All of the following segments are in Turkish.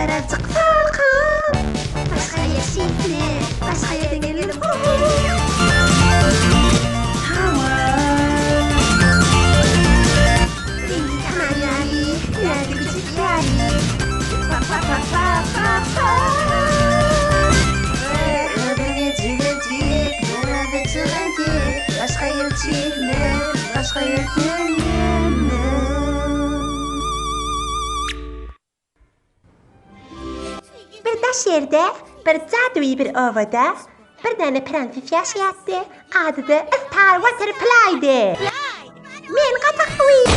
azıcık salkım. Başka yeşilli, başka yerden gelirim. Tamam. Tamam yani. Nerede küçük yani? Pa pa pa pa pa pa. Başka yer çekme, başka yerden gelme. Bir daş yerde, bir caduyu bir ovada, bir tane prenses yaşayattı. Adı da Star Waterfly'di. Men qatıqtı.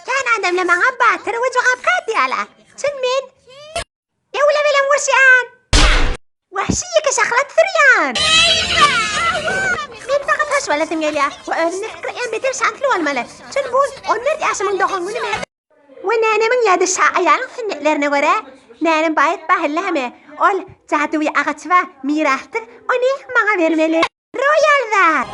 Sen adamla bana batır ve cevap katıyala. Sen men? Ya ula velem vurşan. وحشية كشغلات ثريان من فقط هش ولا تمجليا وأنا كريان بيترش عن كل والملك تنبون ونردي عشان من دخون من مات وانا من يد الشاعيان خن لرنا ورا نانا بايت بهلهمه قول تعدوي أغتفا ميراحتر وني ما غير ملي رويال ذا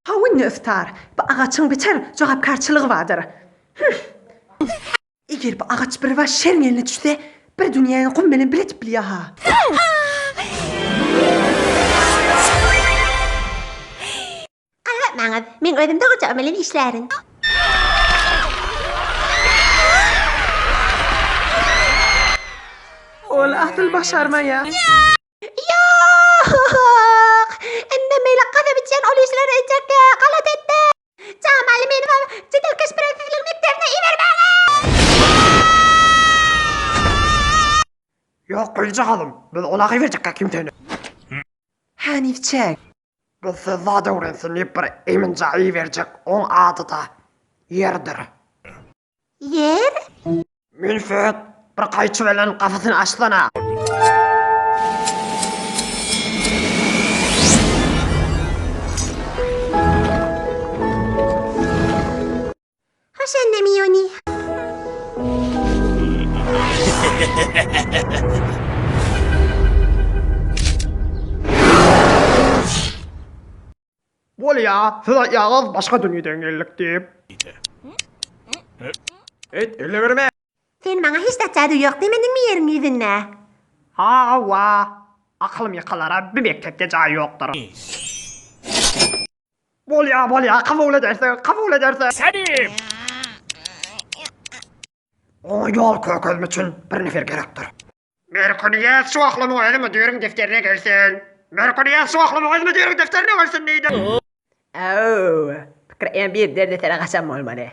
Havinni iftar. Bu ağaçın biter cevap karşılığı vardır. Eğer bu ağaç bir var şerin eline düşse bir dünyanın kummelini biletip biliyor ha. Anlatma ben ödümde koca ömelin işlerin. Ola ahtil başarmaya. Yok! إنما لقد بتشان أوليش لرأيتك غلط أنت تعال معلمين جد الكشبرة في المكتبنا إيمر معنا Yok kılcağım. Biz olağı verecek kimtene. Hanif çek. Biz sizde öğrensin bir imincağı verecek. On adı da yerdir. Yer? Münfet bir kayçı veren kafasını açsana. Hoş annem Yoni Bol ya. Size yalnız başka dünyadan geldik deyip. Evet öyle verme. Sen bana hiç de cadı yok demedin mi yerin yüzüne? Ha va. Aklım yakalara bir mektepte cay yoktur. Bol ya kabul edersin. Selim! O yol kökülüm için bir nefer gerektir. Merkuriye su aklımı öyle müdürün defterine gelsin. Merkuriye su aklımı öyle müdürün defterine gelsin neydi? Oo. Kırıyan bir derde sana kasam olmalı.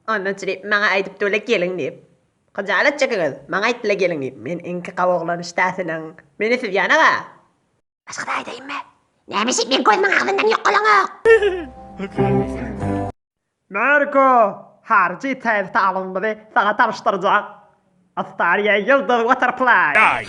Ondan sonra bana ayıp tuğla gelin deyip. Kacalat çakıl. Bana ayıp tuğla gelin deyip. Men inki kavuklan istasının. Beni siz yana ka. Başka da edeyim mi? Neymişik ben gözümün ağzından yok kolunu. Merko, harcı tezde alınmadı, sana tanıştıracak. Astariye Yıldız Waterfly. Die!